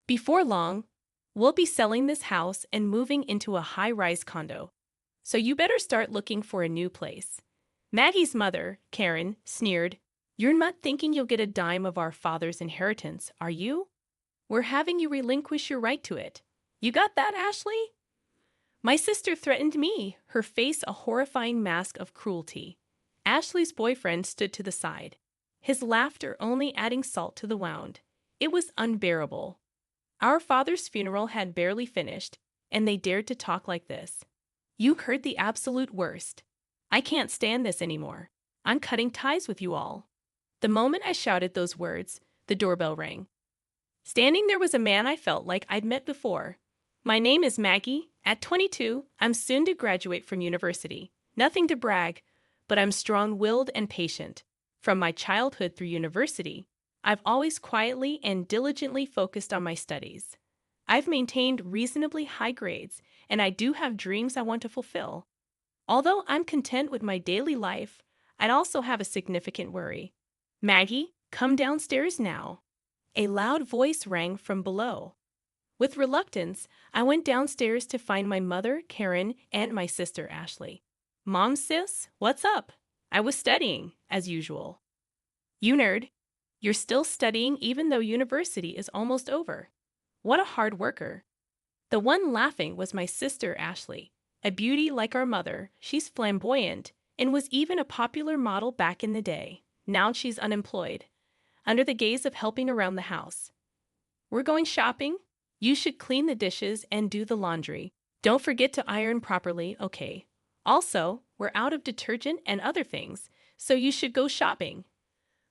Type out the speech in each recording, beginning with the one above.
Before long, we'll be selling this house and moving into a high-rise condo. So you better start looking for a new place. Maggie's mother, Karen, sneered. You're not thinking you'll get a dime of our father's inheritance, are you? We're having you relinquish your right to it. You got that, Ashley? My sister threatened me, her face a horrifying mask of cruelty. Ashley's boyfriend stood to the side, his laughter only adding salt to the wound. It was unbearable. Our father's funeral had barely finished, and they dared to talk like this. You heard the absolute worst. I can't stand this anymore. I'm cutting ties with you all. The moment I shouted those words, the doorbell rang. Standing there was a man I felt like I'd met before. My name is Maggie. At 22, I'm soon to graduate from university. Nothing to brag, but I'm strong-willed and patient. From my childhood through university, I've always quietly and diligently focused on my studies. I've maintained reasonably high grades, and I do have dreams I want to fulfill. Although I'm content with my daily life, I'd also have a significant worry. Maggie, come downstairs now. A loud voice rang from below. With reluctance, I went downstairs to find my mother, Karen, and my sister, Ashley. Mom, sis, what's up? I was studying, as usual. You nerd. You're still studying even though university is almost over. What a hard worker. The one laughing was my sister, Ashley. A beauty like our mother, she's flamboyant and was even a popular model back in the day. Now she's unemployed, under the gaze of helping around the house. We're going shopping? You should clean the dishes and do the laundry. Don't forget to iron properly, okay? Also, we're out of detergent and other things, so you should go shopping.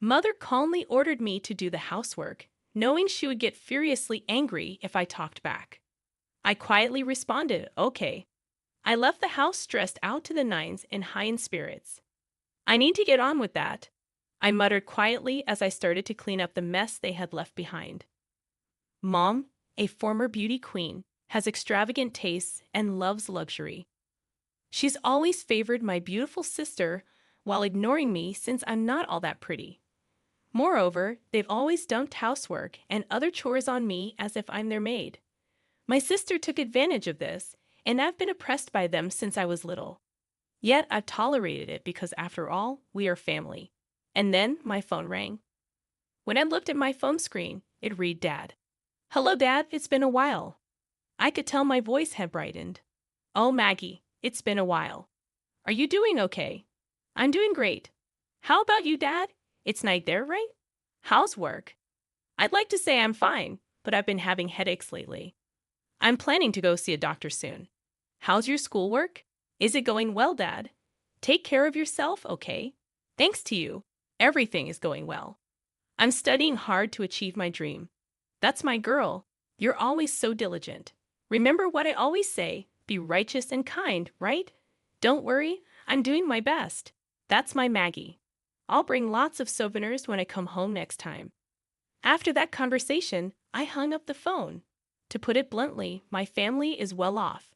Mother calmly ordered me to do the housework, knowing she would get furiously angry if I talked back. I quietly responded, okay. I left the house stressed out to the nines and high in spirits. I need to get on with that, I muttered quietly as I started to clean up the mess they had left behind. Mom, a former beauty queen, has extravagant tastes and loves luxury. She's always favored my beautiful sister while ignoring me since I'm not all that pretty. Moreover, they've always dumped housework and other chores on me as if I'm their maid. My sister took advantage of this, and I've been oppressed by them since I was little. Yet I've tolerated it because, after all, we are family. And then my phone rang. When I looked at my phone screen, it read Dad. Hello, Dad, it's been a while. I could tell my voice had brightened. Oh, Maggie, it's been a while. Are you doing okay? I'm doing great. How about you, Dad? It's night there, right? How's work? I'd like to say I'm fine, but I've been having headaches lately. I'm planning to go see a doctor soon. How's your schoolwork? Is it going well, Dad? Take care of yourself, okay? Thanks to you, everything is going well. I'm studying hard to achieve my dream. That's my girl. You're always so diligent. Remember what I always say, be righteous and kind, right? Don't worry, I'm doing my best. That's my Maggie. I'll bring lots of souvenirs when I come home next time. After that conversation, I hung up the phone. To put it bluntly, my family is well off.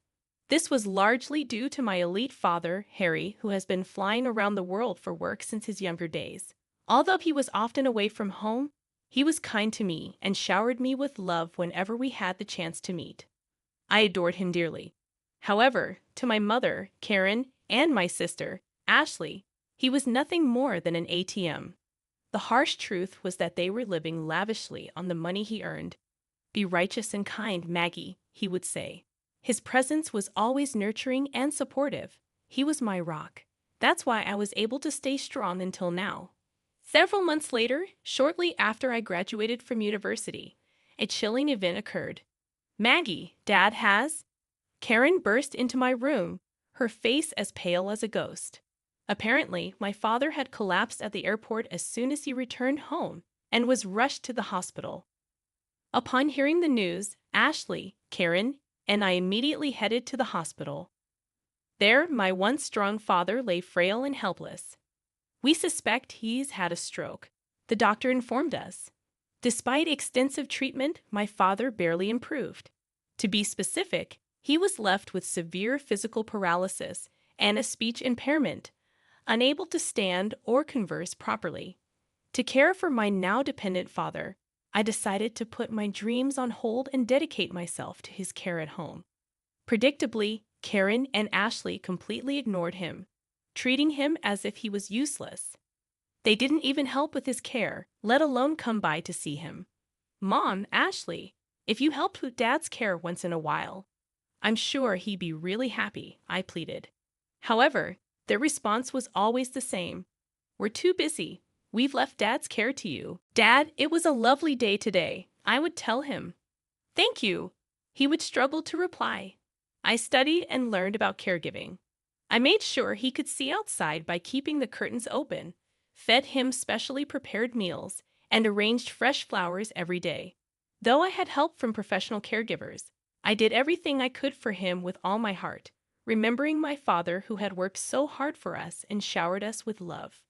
This was largely due to my elite father, Harry, who has been flying around the world for work since his younger days. Although he was often away from home, he was kind to me and showered me with love whenever we had the chance to meet. I adored him dearly. However, to my mother, Karen, and my sister, Ashley, he was nothing more than an ATM. The harsh truth was that they were living lavishly on the money he earned. Be righteous and kind, Maggie, he would say. His presence was always nurturing and supportive. He was my rock. That's why I was able to stay strong until now. Several months later, shortly after I graduated from university, a chilling event occurred. Maggie, Dad has? Karen burst into my room, her face as pale as a ghost. Apparently, my father had collapsed at the airport as soon as he returned home and was rushed to the hospital. Upon hearing the news, Ashley, Karen, and I immediately headed to the hospital. There, my once strong father lay frail and helpless. We suspect he's had a stroke, the doctor informed us. Despite extensive treatment, my father barely improved. To be specific, he was left with severe physical paralysis and a speech impairment, unable to stand or converse properly. To care for my now dependent father, I decided to put my dreams on hold and dedicate myself to his care at home. Predictably, Karen and Ashley completely ignored him, treating him as if he was useless. They didn't even help with his care, let alone come by to see him. Mom, Ashley, if you helped with Dad's care once in a while, I'm sure he'd be really happy, I pleaded. However, their response was always the same. We're too busy. We've left Dad's care to you. Dad, it was a lovely day today, I would tell him. Thank you. He would struggle to reply. I studied and learned about caregiving. I made sure he could see outside by keeping the curtains open, fed him specially prepared meals, and arranged fresh flowers every day. Though I had help from professional caregivers, I did everything I could for him with all my heart, remembering my father who had worked so hard for us and showered us with love.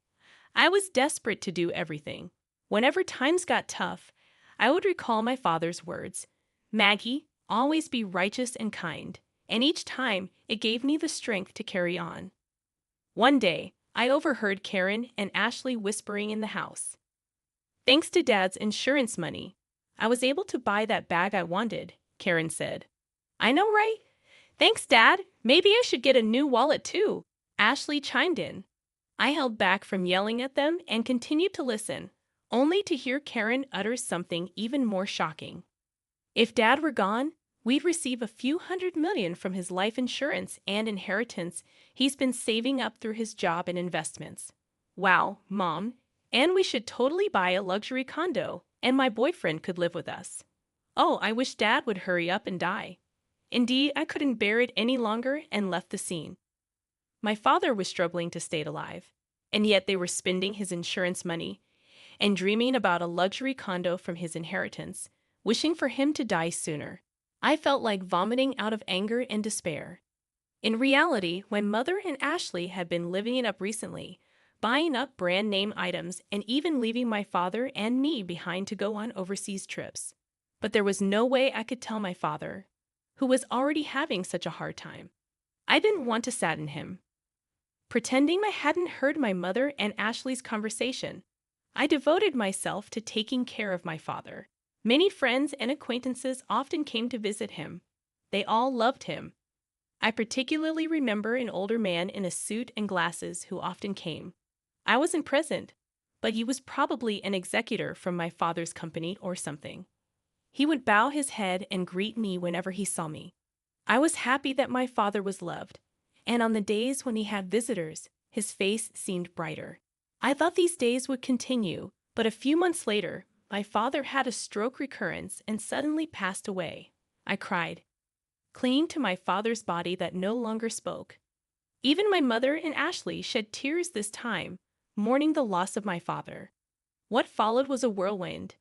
I was desperate to do everything. Whenever times got tough, I would recall my father's words, Maggie, always be righteous and kind, and each time it gave me the strength to carry on. One day, I overheard Karen and Ashley whispering in the house. Thanks to Dad's insurance money, I was able to buy that bag I wanted, Karen said. I know, right? Thanks, Dad. Maybe I should get a new wallet too, Ashley chimed in. I held back from yelling at them and continued to listen, only to hear Karen utter something even more shocking. If Dad were gone, we'd receive a few $100 million from his life insurance and inheritance he's been saving up through his job and investments. Wow, Mom. And we should totally buy a luxury condo, and my boyfriend could live with us. Oh, I wish Dad would hurry up and die. Indeed, I couldn't bear it any longer and left the scene. My father was struggling to stay alive, and yet they were spending his insurance money and dreaming about a luxury condo from his inheritance, wishing for him to die sooner. I felt like vomiting out of anger and despair. In reality, my mother and Ashley had been living it up recently, buying up brand name items and even leaving my father and me behind to go on overseas trips. But there was no way I could tell my father, who was already having such a hard time. I didn't want to sadden him. Pretending I hadn't heard my mother and Ashley's conversation, I devoted myself to taking care of my father. Many friends and acquaintances often came to visit him. They all loved him. I particularly remember an older man in a suit and glasses who often came. I wasn't present, but he was probably an executor from my father's company or something. He would bow his head and greet me whenever he saw me. I was happy that my father was loved, and on the days when he had visitors, his face seemed brighter. I thought these days would continue, but a few months later, my father had a stroke recurrence and suddenly passed away. I cried, clinging to my father's body that no longer spoke. Even my mother and Ashley shed tears this time, mourning the loss of my father. What followed was a whirlwind.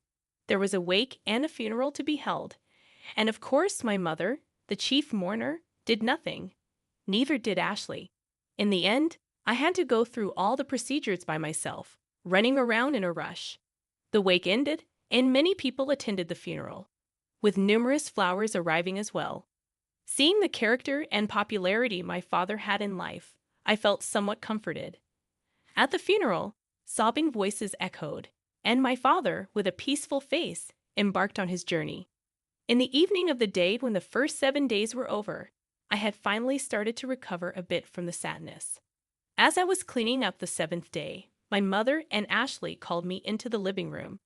There was a wake and a funeral to be held, and of course my mother, the chief mourner, did nothing. Neither did Ashley. In the end, I had to go through all the procedures by myself, running around in a rush. The wake ended, and many people attended the funeral, with numerous flowers arriving as well. Seeing the character and popularity my father had in life, I felt somewhat comforted. At the funeral, sobbing voices echoed, and my father, with a peaceful face, embarked on his journey. In the evening of the day when the first 7 days were over, I had finally started to recover a bit from the sadness. As I was cleaning up the 7th day, my mother and Ashley called me into the living room.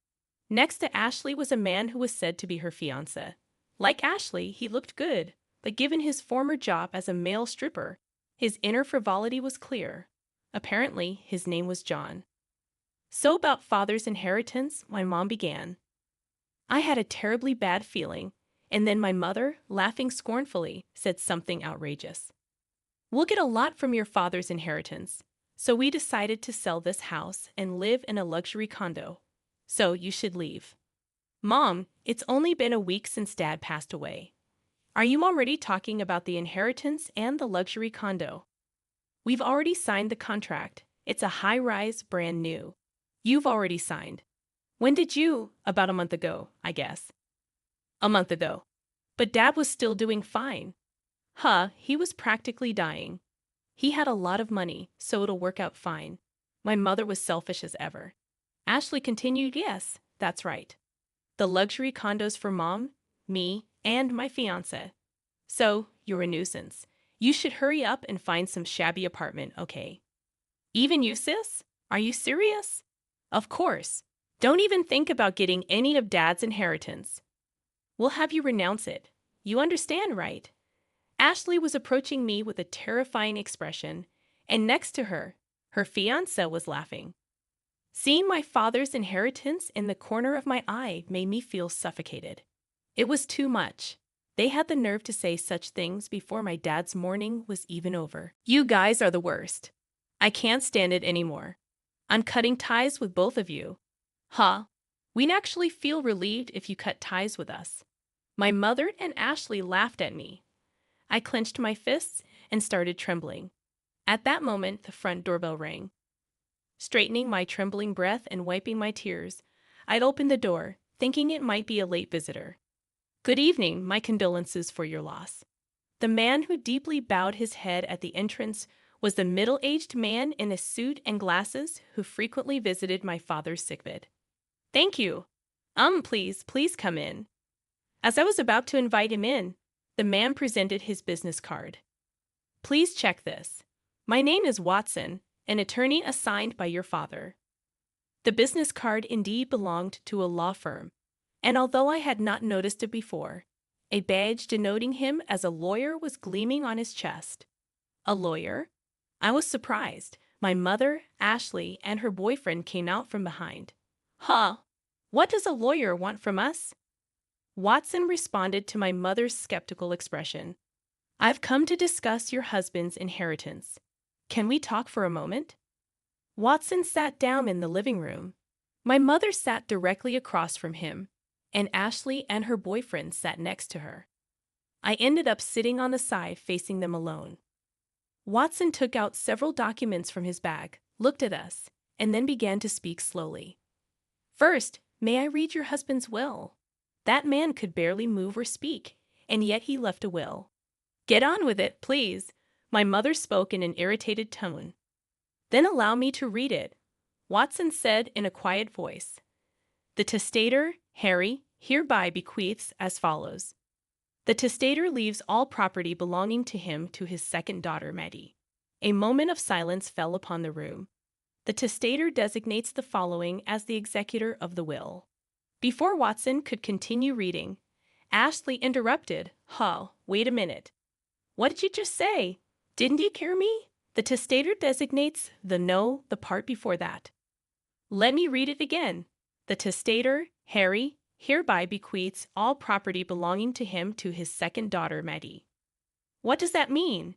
Next to Ashley was a man who was said to be her fiancé. Like Ashley, he looked good, but given his former job as a male stripper, his inner frivolity was clear. Apparently, his name was John. So about father's inheritance, my mom began. I had a terribly bad feeling, and then my mother, laughing scornfully, said something outrageous. We'll get a lot from your father's inheritance, so we decided to sell this house and live in a luxury condo. So you should leave. Mom, it's only been a week since Dad passed away. Are you already talking about the inheritance and the luxury condo? We've already signed the contract. It's a high-rise, brand new. You've already signed. When did you? About a month ago, I guess. A month ago. But Dad was still doing fine. He was practically dying. He had a lot of money, so it'll work out fine. My mother was selfish as ever. Ashley continued, yes, that's right. the luxury condos for mom, me, and my fiancé. So, you're a nuisance. You should hurry up and find some shabby apartment, okay? Even you, sis? Are you serious? Of course. Don't even think about getting any of Dad's inheritance. We'll have you renounce it. You understand, right? Ashley was approaching me with a terrifying expression, and next to her, her fiancé was laughing. Seeing my father's inheritance in the corner of my eye made me feel suffocated. It was too much. They had the nerve to say such things before my dad's mourning was even over. You guys are the worst. I can't stand it anymore. I'm cutting ties with both of you. Huh? We'd actually feel relieved if you cut ties with us. My mother and Ashley laughed at me. I clenched my fists and started trembling. At that moment, the front doorbell rang. Straightening my trembling breath and wiping my tears, I'd opened the door, thinking it might be a late visitor. Good evening, my condolences for your loss. The man who deeply bowed his head at the entrance was the middle-aged man in a suit and glasses who frequently visited my father's sickbed. Thank you. Please come in. As I was about to invite him in, the man presented his business card. Please check this. My name is Watson, an attorney assigned by your father. The business card indeed belonged to a law firm, and although I had not noticed it before, a badge denoting him as a lawyer was gleaming on his chest. A lawyer? I was surprised. My mother, Ashley, and her boyfriend came out from behind. Huh? What does a lawyer want from us? Watson responded to my mother's skeptical expression. I've come to discuss your husband's inheritance. Can we talk for a moment? Watson sat down in the living room. My mother sat directly across from him, and Ashley and her boyfriend sat next to her. I ended up sitting on the side facing them alone. Watson took out several documents from his bag, looked at us, and then began to speak slowly. First, may I read your husband's will? That man could barely move or speak, and yet he left a will. Get on with it, please. My mother spoke in an irritated tone. Then allow me to read it, Watson said in a quiet voice. The testator, Harry, hereby bequeaths as follows. The testator leaves all property belonging to him to his second daughter, Maddie. A moment of silence fell upon the room. The testator designates the following as the executor of the will. Before Watson could continue reading, Ashley interrupted. Wait a minute. What did you just say? Didn't you hear me? The testator designates the part before that. Let me read it again. The testator, Harry, hereby bequeaths all property belonging to him to his second daughter, Maddie. What does that mean?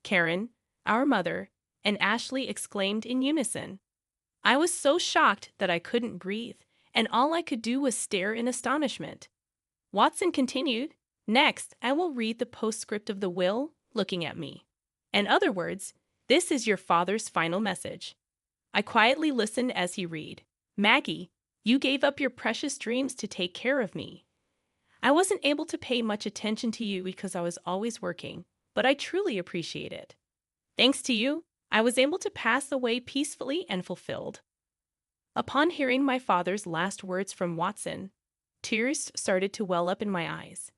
Karen, our mother, and Ashley exclaimed in unison. I was so shocked that I couldn't breathe, and all I could do was stare in astonishment. Watson continued, Next, I will read the postscript of the will, looking at me. In other words, this is your father's final message. I quietly listened as he read. Maggie, you gave up your precious dreams to take care of me. I wasn't able to pay much attention to you because I was always working, but I truly appreciate it. Thanks to you, I was able to pass away peacefully and fulfilled. Upon hearing my father's last words from Watson, tears started to well up in my eyes.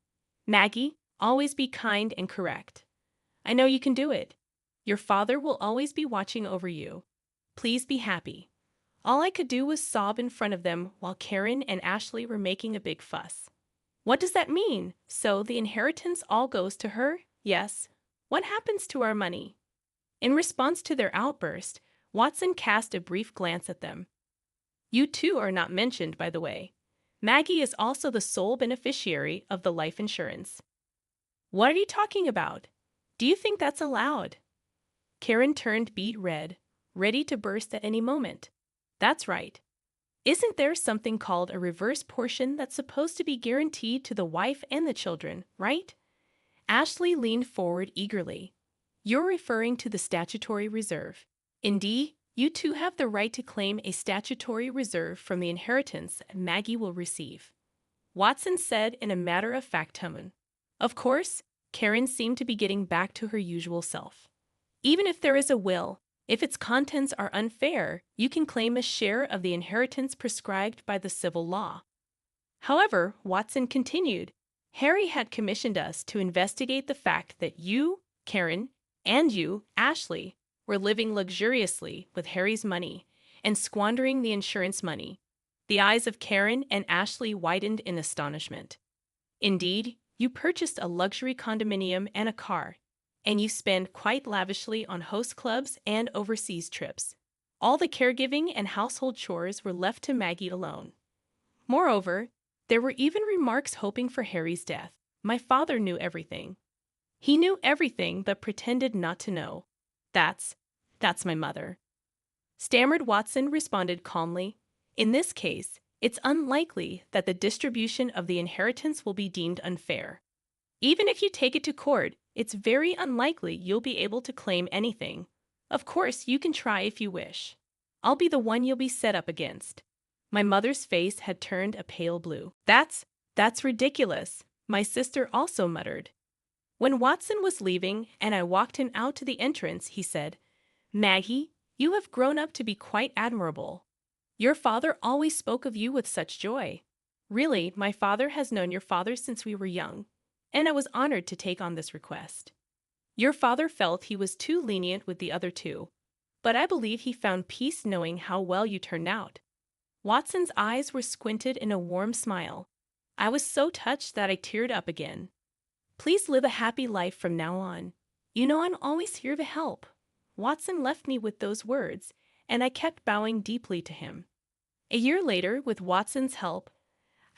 Maggie, always be kind and correct. I know you can do it. Your father will always be watching over you. Please be happy. All I could do was sob in front of them while Karen and Ashley were making a big fuss. What does that mean? So the inheritance all goes to her? Yes. What happens to our money? In response to their outburst, Watson cast a brief glance at them. You two are not mentioned, by the way. Maggie is also the sole beneficiary of the life insurance. What are you talking about? Do you think that's allowed? Karen turned beet red, ready to burst at any moment. That's right. Isn't there something called a reverse portion that's supposed to be guaranteed to the wife and the children, right? Ashley leaned forward eagerly. You're referring to the statutory reserve. Indeed, you two have the right to claim a statutory reserve from the inheritance Maggie will receive, Watson said in a matter-of-fact tone. Of course, Karen seemed to be getting back to her usual self. Even if there is a will, if its contents are unfair, you can claim a share of the inheritance prescribed by the civil law. However, Watson continued, Harry had commissioned us to investigate the fact that you, Karen, and you, Ashley, were living luxuriously with Harry's money and squandering the insurance money. The eyes of Karen and Ashley widened in astonishment. Indeed, you purchased a luxury condominium and a car, and you spend quite lavishly on host clubs and overseas trips. All the caregiving and household chores were left to Maggie alone. Moreover, there were even remarks hoping for Harry's death. My father knew everything. He knew everything but pretended not to know. That's my mother. Stammered Watson responded calmly. In this case, it's unlikely that the distribution of the inheritance will be deemed unfair. Even if you take it to court, it's very unlikely you'll be able to claim anything. Of course, you can try if you wish. I'll be the one you'll be set up against. My mother's face had turned a pale blue. That's ridiculous, my sister also muttered. When Watson was leaving and I walked him out to the entrance, he said, Maggie, you have grown up to be quite admirable. Your father always spoke of you with such joy. Really, my father has known your father since we were young, and I was honored to take on this request. Your father felt he was too lenient with the other two, but I believe he found peace knowing how well you turned out. Watson's eyes were squinted in a warm smile. I was so touched that I teared up again. Please live a happy life from now on. You know I'm always here to help. Watson left me with those words, and I kept bowing deeply to him. A year later, with Watson's help,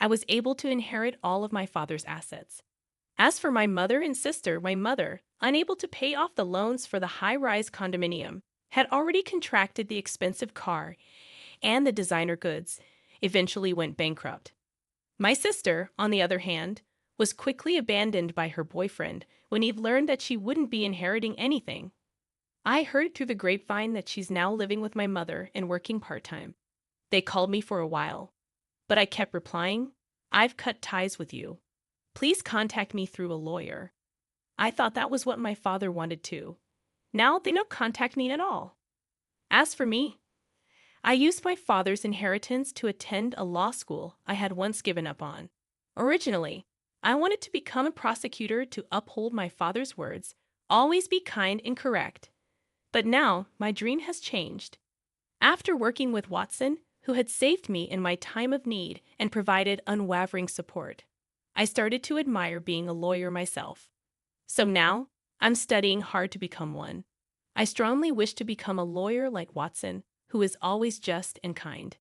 I was able to inherit all of my father's assets. As for my mother and sister, my mother, unable to pay off the loans for the high-rise condominium, had already contracted the expensive car and the designer goods, eventually went bankrupt. My sister, on the other hand, was quickly abandoned by her boyfriend when he learned that she wouldn't be inheriting anything. I heard through the grapevine that she's now living with my mother and working part-time. They called me for a while, but I kept replying, I've cut ties with you. Please contact me through a lawyer. I thought that was what my father wanted too. Now they don't contact me at all. As for me, I used my father's inheritance to attend a law school I had once given up on. Originally, I wanted to become a prosecutor to uphold my father's words, always be kind and correct. But now my dream has changed. After working with Watson, who had saved me in my time of need and provided unwavering support, I started to admire being a lawyer myself. So now, I'm studying hard to become one. I strongly wish to become a lawyer like Watson, who is always just and kind.